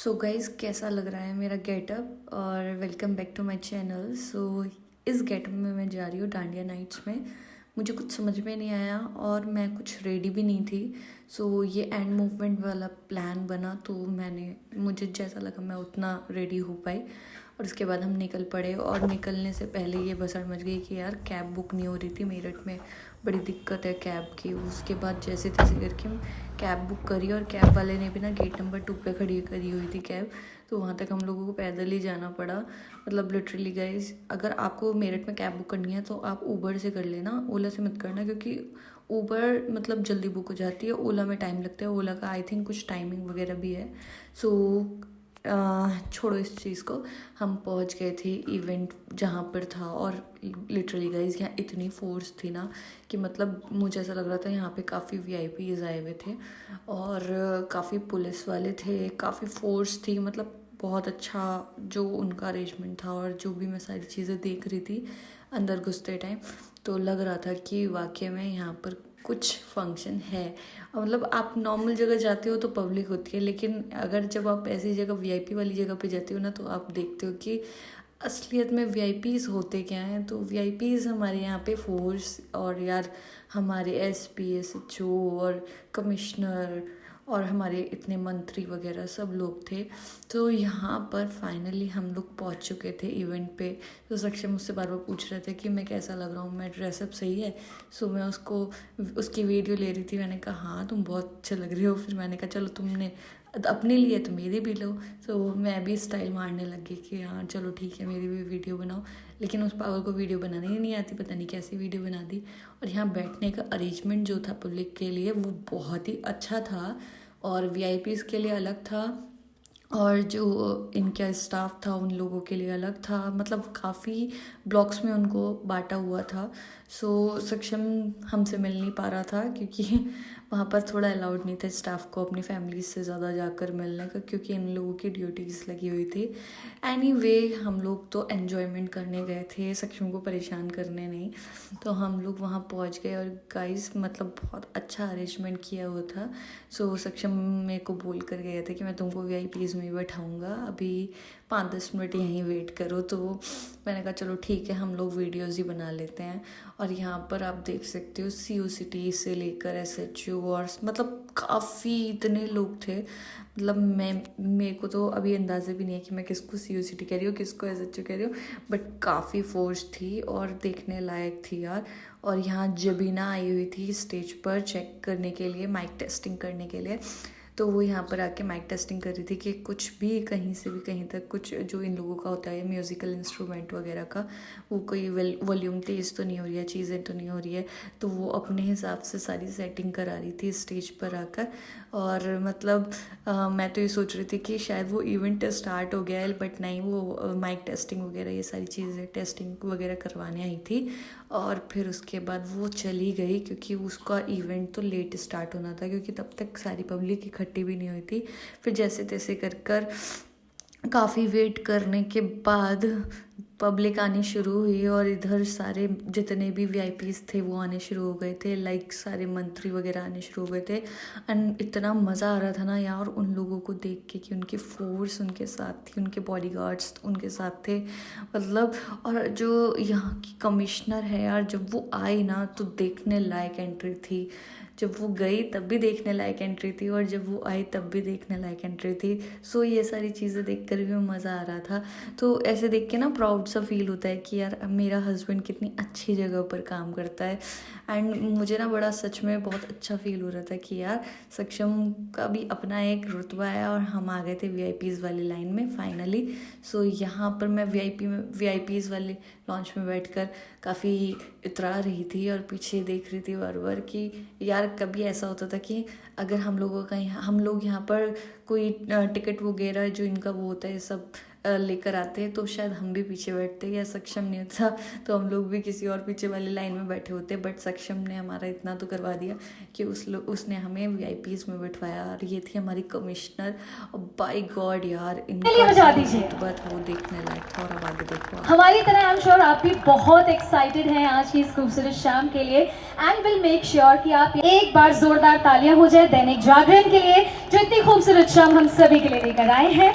So guys, कैसा लग रहा है मेरा गेटअप? और welcome back to my channel. So इस गेटअप में मैं जा रही हूँ डांडिया नाइट्स में। मुझे कुछ समझ में नहीं आया और मैं कुछ रेडी भी नहीं थी। सो ये एंड मूवमेंट वाला प्लान बना तो मुझे जैसा लगा मैं उतना रेडी हो पाई। और उसके बाद हम निकल पड़े और निकलने से पहले ये बसड़ मच गई कि यार कैब बुक नहीं हो रही थी मेरठ में। बड़ी दिक्कत है कैब की। उसके बाद जैसे तैसे करके हम कैब बुक करी और कैब वाले ने भी ना गेट नंबर 2 पे खड़ी करी हुई थी कैब। तो वहाँ तक हम लोगों को पैदल ही जाना पड़ा। मतलब लिटरली गाइस, अगर आपको मेरठ में कैब बुक करनी है तो आप ऊबर से कर लेना, ओला से मत करना, क्योंकि ऊबर मतलब जल्दी बुक हो जाती है, ओला में टाइम लगता है। ओला का आई थिंक कुछ टाइमिंग वगैरह भी है। सो छोड़ो इस चीज़ को। हम पहुंच गए थे इवेंट जहाँ पर था और लिटरली गाइज यहाँ इतनी फोर्स थी ना कि मतलब मुझे ऐसा लग रहा था यहाँ पे काफ़ी वीआईपीज आए हुए थे और काफ़ी पुलिस वाले थे, काफ़ी फोर्स थी। मतलब बहुत अच्छा जो उनका अरेंजमेंट था और जो भी मैं सारी चीज़ें देख रही थी अंदर घुसते टाइम, तो लग रहा था कि वाकई में यहाँ पर कुछ फंक्शन है। मतलब आप नॉर्मल जगह जाते हो तो पब्लिक होती है, लेकिन अगर जब आप ऐसी जगह वीआईपी वाली जगह पे जाते हो ना तो आप देखते हो कि असलियत में वीआईपीज होते क्या हैं। तो वीआईपीज हमारे यहाँ पे फोर्स और यार हमारे एसपी एसएचओ और कमिश्नर और हमारे इतने मंत्री वगैरह सब लोग थे। तो यहाँ पर फाइनली हम लोग पहुँच चुके थे इवेंट पे। तो सक्षम मुझसे बार बार पूछ रहे थे कि मैं कैसा लग रहा हूँ, मैं ड्रेसअप सही है। सो मैं उसकी वीडियो ले रही थी। मैंने कहा हाँ तुम बहुत अच्छे लग रही हो। फिर मैंने कहा चलो तुमने अपने लिए तो मेरी भी लो। तो मैं भी स्टाइल मारने लगी कि हाँ चलो ठीक है मेरी भी वीडियो बनाओ। लेकिन उस पागल को वीडियो बनानी ही नहीं आती, पता नहीं कैसी वीडियो बना दी। और यहाँ बैठने का अरेंजमेंट जो था पब्लिक के लिए वो बहुत ही अच्छा था और वीआईपीज़ के लिए अलग था और जो इनका स्टाफ था उन लोगों के लिए अलग था। मतलब काफ़ी ब्लॉक्स में उनको बांटा हुआ था। सो सक्षम हमसे मिल नहीं पा रहा था क्योंकि वहाँ पर थोड़ा अलाउड नहीं था स्टाफ को अपनी फैमिली से ज़्यादा जाकर मिलने का, क्योंकि इन लोगों की ड्यूटीज़ लगी हुई थी। एनीवे हम लोग तो एन्जॉयमेंट करने गए थे, सक्षम को परेशान करने नहीं। तो हम लोग वहाँ पहुँच गए और गाइस मतलब बहुत अच्छा अरेंजमेंट किया हुआ था। सो सक्षम मेरे को बोल कर गए थे कि मैं तुमको वीआईपीज़ में बैठाऊँगा, अभी 5-10 मिनट यहीं वेट करो। तो मैंने कहा चलो ठीक है, हम लोग वीडियोज़ ही बना लेते हैं। और यहाँ पर आप देख सकते हो सीओसीटी से लेकर एसएचओ और मतलब काफ़ी इतने लोग थे। मतलब मेरे को तो अभी अंदाज़ा भी नहीं है कि मैं किसको सीओसीटी कह रही हूँ किसको एसएचओ कह रही हूँ, बट काफ़ी फोर्स थी और देखने लायक थी यार। और यहाँ जबीना आई हुई थी स्टेज पर चेक करने के लिए, माइक टेस्टिंग करने के लिए। तो वो यहाँ पर आके माइक टेस्टिंग कर रही थी कि कुछ भी कहीं से भी कहीं तक कुछ जो इन लोगों का होता है म्यूज़िकल इंस्ट्रूमेंट वगैरह का, वो कोई वॉल्यूम तेज़ तो नहीं हो रही है, चीज़ें तो नहीं हो रही है। तो वो अपने हिसाब से सारी सेटिंग करा रही थी स्टेज पर आकर। और मतलब मैं तो ये सोच रही थी कि शायद वो इवेंट स्टार्ट हो गया है, बट नहीं, वो माइक टेस्टिंग वगैरह ये सारी चीज़ें टेस्टिंग वगैरह करवाने आई थी। और फिर उसके बाद वो चली गई क्योंकि उसका इवेंट तो लेट स्टार्ट होना था, क्योंकि तब तक सारी पब्लिक इकट्ठी भी नहीं हुई थी। फिर जैसे तैसे कर कर काफ़ी वेट करने के बाद पब्लिक आनी शुरू हुई और इधर सारे जितने भी वीआईपीज़ थे वो आने शुरू हो गए थे, लाइक सारे मंत्री वगैरह आने शुरू हो गए थे। एंड इतना मज़ा आ रहा था ना यार उन लोगों को देख के कि उनकी फोर्स उनके साथ थी, उनके बॉडीगार्ड्स उनके साथ थे। मतलब और जो यहाँ की कमिश्नर है यार, जब वो आई ना तो देखने लायक एंट्री थी। जब वो गई तब भी देखने लायक एंट्री थी और जब वो आई तब भी देखने लायक एंट्री थी। सो ये सारी चीज़ें देख कर भी मज़ा आ रहा था। तो ऐसे देख के ना प्राउड सा फील होता है कि यार मेरा हस्बैंड कितनी अच्छी जगह पर काम करता है। एंड मुझे ना बड़ा सच में बहुत अच्छा फील हो रहा था कि यार सक्षम का भी अपना एक रुतबा है और हम आ गए थे वीआईपीज़ वाली लाइन में फाइनली। सो यहाँ पर मैं वीआईपीज़ वाले लॉन्च में बैठकर काफ़ी इतरा रही थी और पीछे देख रही थी बार बार कि यार कभी ऐसा होता था कि अगर हम लोग यहाँ पर कोई टिकट वगैरह जो इनका वो होता है सब लेकर आते तो शायद हम भी पीछे बैठते, या सक्षम नहीं होता तो हम लोग भी किसी और पीछे वाली लाइन में बैठे होते। बट सक्षम ने हमारा इतना तो करवा दिया कि उसने हमें VIPs में बिठवाया। और ये थी हमारी कमिश्नर। और बाय गॉड यार, इनका रुतबा था वो देखने लायक था। और अब आगे देखो, हमारी तरह आई एम श्योर आप भी बहुत एक्साइटेड हैं आज की इस खूबसूरत शाम के लिए, एंड विल मेक श्योर कि आप एक बार जोरदार तालियां हो जाए दैनिक जागरण के लिए, जो इतनी खूबसूरत शाम हम सभी के लिए लेकर आए हैं।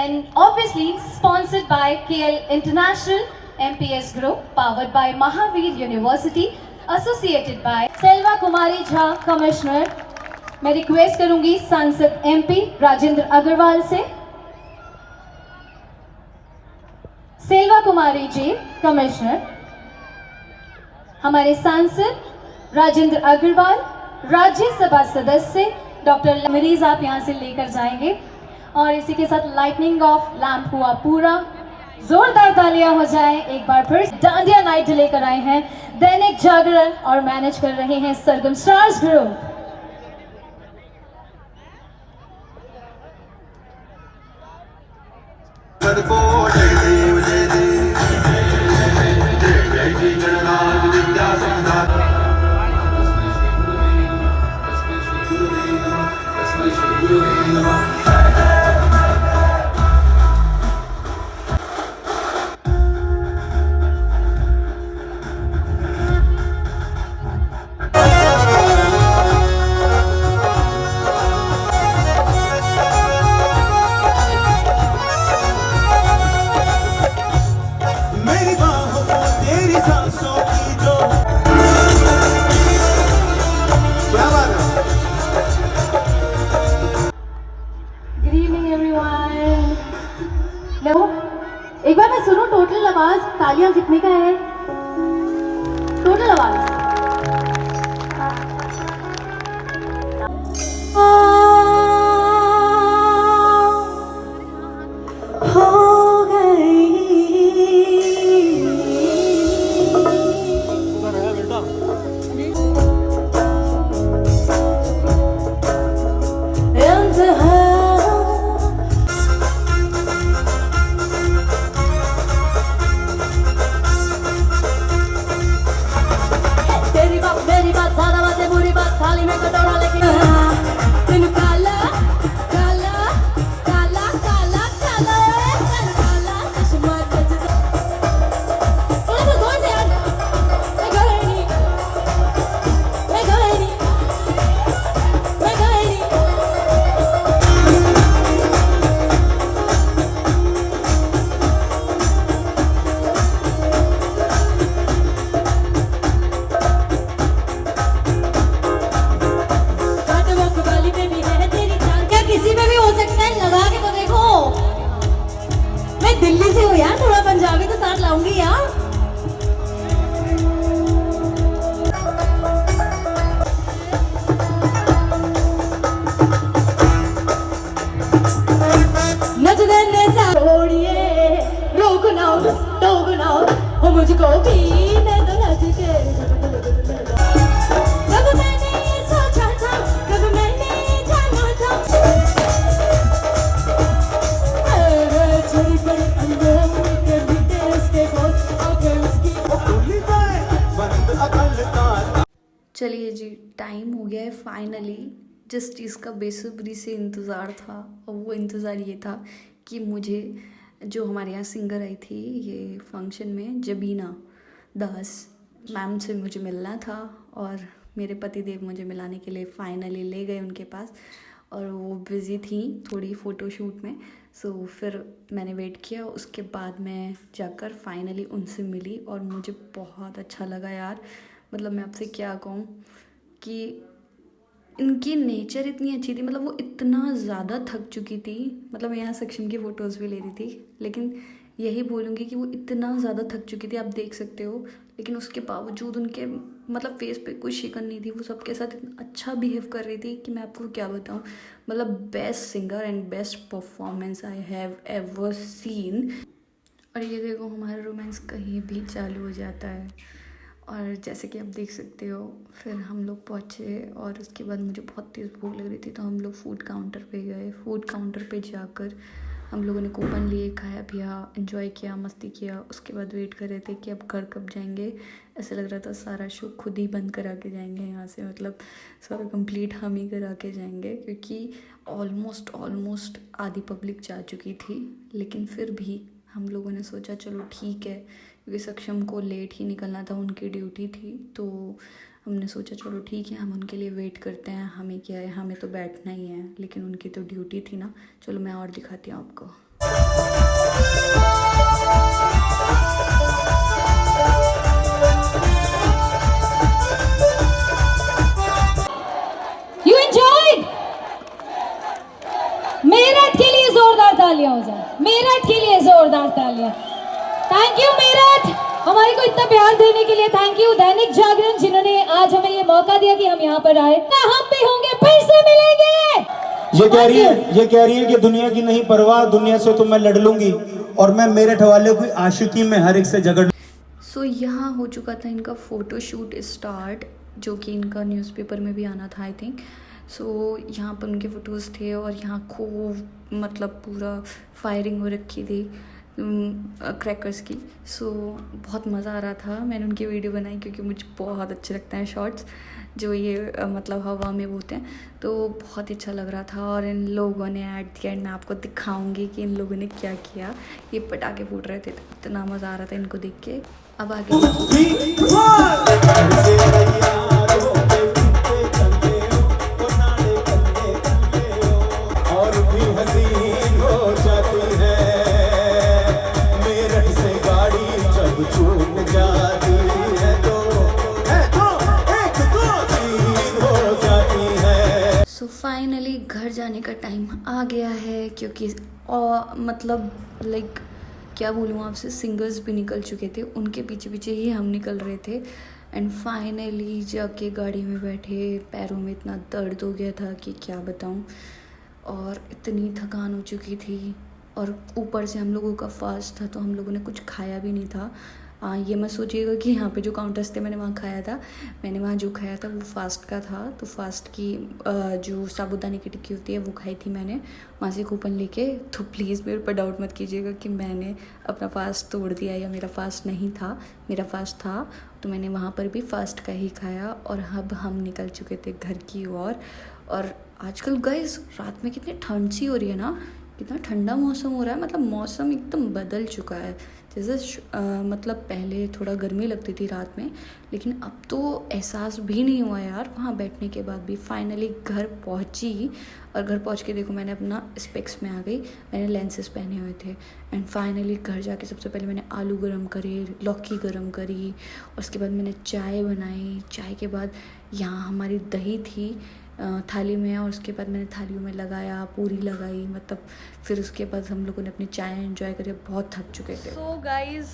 And obviously sponsored by KL International MPS Group, powered by Mahavir University, associated by Selva Kumari Jha commissioner. मैं रिक्वेस्ट करूंगी सांसद MP राजेंद्र अग्रवाल से। सेल्वा कुमारी जी कमिश्नर, हमारे सांसद राजेंद्र अग्रवाल, राज्यसभा सदस्य डॉक्टर मरीज आप यहां से लेकर जाएंगे। और इसी के साथ लाइटनिंग ऑफ लैंप हुआ पूरा। जोरदार तालियां हो जाए एक बार फिर। डांडिया नाइट लेकर आए हैं दैनिक जागरण और मैनेज कर रहे हैं सरगम स्टार्स ग्रुप। एक बार मैं सुनो टोटल आवाज, तालियां कितने का है टोटल आवाज? हो गई दिल्ली से हो यार, थोड़ा पंजाबी तो साथ लाऊंगी यार। नचने ने छोड़िए, रोकना टोकना हो मुझको पीने दो नच के। कब मैंने सोचा था, कब मैंने जाना था, चलिए जी, टाइम हो गया है फाइनली। जिस चीज़ का बेसब्री से इंतज़ार था, और वो इंतज़ार ये था कि मुझे जो हमारे यहाँ सिंगर आई थी ये फंक्शन में, जबीना दास मैम से मुझे मिलना था। और मेरे पतिदेव मुझे मिलाने के लिए फाइनली ले गए उनके पास, और वो बिज़ी थी थोड़ी फ़ोटोशूट में। सो फिर मैंने वेट किया, उसके बाद मैं जाकर फाइनली उनसे मिली और मुझे बहुत अच्छा लगा यार। मतलब मैं आपसे क्या कहूँ कि इनकी नेचर इतनी अच्छी थी। मतलब वो इतना ज़्यादा थक चुकी थी, मतलब मैं यहाँ सक्षम की फ़ोटोज़ भी ले रही थी, लेकिन यही बोलूँगी कि वो इतना ज़्यादा थक चुकी थी, आप देख सकते हो। लेकिन उसके बावजूद उनके मतलब फेस पे कोई शिकन नहीं थी, वो सबके साथ इतना अच्छा बिहेव कर रही थी कि मैं आपको क्या बताऊँ। मतलब best singer and best performance I have ever seen. और ये देखो हमारा रोमांस कहीं भी चालू हो जाता है। और जैसे कि आप देख सकते हो फिर हम लोग पहुँचे और उसके बाद मुझे बहुत तेज़ भूख लग रही थी तो हम लोग फूड काउंटर पे गए। फूड काउंटर पे जाकर हम लोगों ने कूपन लिए, खाया पिया, एंजॉय किया, मस्ती किया। उसके बाद वेट कर रहे थे कि अब घर कब जाएंगे। ऐसे लग रहा था सारा शो खुद ही बंद करा के जाएंगे यहाँ से, मतलब सारा कंप्लीट हम ही करा के जाएंगे, क्योंकि ऑलमोस्ट आधी पब्लिक जा चुकी थी। लेकिन फिर भी हम लोगों ने सोचा चलो ठीक है, क्योंकि सक्षम को लेट ही निकलना था, उनकी ड्यूटी थी, तो हमने सोचा चलो ठीक है हम उनके लिए वेट करते हैं। हमें क्या है, हमें तो बैठना ही है, लेकिन उनकी तो ड्यूटी थी ना। चलो मैं और दिखाती हूँ आपको। You enjoyed? मेरठ के लिए जोरदार तालियां हो जाए, मेरठ के लिए जोरदार तालियां। थैंक यू मेरठ, हमारे को इतना प्यार देने के लिए। थैंक यू दैनिक जागरण, जिन्होंने आज हमें ये मौका दिया कि हम यहाँ पर आए। हम भी होंगे, फिर से मिलेंगे। ये कह रही है कि दुनिया की नहीं परवाह, दुनिया से तो मैं लड़ लूंगी, और मैं मेरठ वाले की आशिकी में हर एक से झगड़। सो यहाँ हो चुका था इनका फ़ोटोशूट स्टार्ट, जो कि इनका न्यूज़पेपर में भी आना था आई थिंक। सो यहाँ पर उनके फ़ोटोज़ थे और यहाँ खूब मतलब पूरा फायरिंग हो रखी थी क्रैकर्स की। सो बहुत मज़ा आ रहा था। मैंने उनकी वीडियो बनाई क्योंकि मुझे बहुत अच्छे लगते हैं शॉट्स जो ये मतलब हवा में होते हैं, तो बहुत ही अच्छा लग रहा था। और इन लोगों ने एट द एंड मैं आपको दिखाऊंगी कि इन लोगों ने क्या किया। ये पटाखे फूट रहे थे, तो इतना मज़ा आ रहा था इनको देख के। अब आगे सो फाइनली घर जाने का टाइम आ गया है, क्योंकि मतलब लाइक क्या बोलूँ आपसे, सिंगर्स भी निकल चुके थे, उनके पीछे पीछे ही हम निकल रहे थे। एंड फाइनली जाके गाड़ी में बैठे, पैरों में इतना दर्द हो गया था कि क्या बताऊँ, और इतनी थकान हो चुकी थी। और ऊपर से हम लोगों का फास्ट था, तो हम लोगों ने कुछ खाया भी नहीं था। ये मत सोचिएगा कि यहाँ पे जो काउंटर्स थे मैंने वहाँ खाया था। मैंने वहाँ जो खाया था वो फास्ट का था, तो फास्ट की जो साबूदाने की टिक्की होती है वो खाई थी मैंने वहाँ से कूपन लेके। तो प्लीज़ मेरे पर डाउट मत कीजिएगा कि मैंने अपना फास्ट तोड़ दिया या मेरा फास्ट नहीं था। मेरा फास्ट था, तो मैंने वहाँ पर भी फास्ट का ही खाया। और अब हम निकल चुके थे घर की ओर। और आजकल गाइस रात में कितनी ठंड सी हो रही है ना, कितना ठंडा मौसम हो रहा है, मतलब मौसम एकदम बदल चुका है। जैसे मतलब पहले थोड़ा गर्मी लगती थी रात में, लेकिन अब तो एहसास भी नहीं हुआ यार वहाँ बैठने के बाद भी। फाइनली घर पहुँची, और घर पहुँच के देखो मैंने अपना स्पेक्स में आ गई, मैंने लेंसेज पहने हुए थे। एंड फाइनली घर जाके सबसे पहले मैंने आलू गरम करे, लौकी गरम करी, और उसके बाद मैंने चाय बनाई। चाय के बाद यहाँ हमारी दही थी थाली में, और उसके बाद मैंने थालियों में लगाया, पूरी लगाई, मतलब फिर उसके बाद हम लोगों ने अपनी चाय एंजॉय करी। बहुत थक चुके थे। सो गाइज़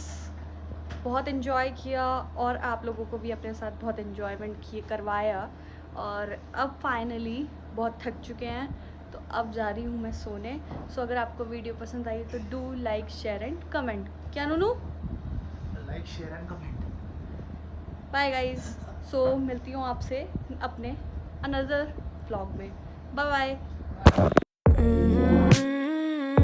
बहुत इन्जॉय किया, और आप लोगों को भी अपने साथ बहुत इन्जॉयमेंट करवाया। और अब फाइनली बहुत थक चुके हैं, तो अब जा रही हूँ मैं सोने। सो अगर आपको वीडियो पसंद आई तो do like share and comment. क्या नूनू? Like share and comment. Bye guys. So मिलती हूँ आपसे अपने अनदर व्लॉग में। Bye bye.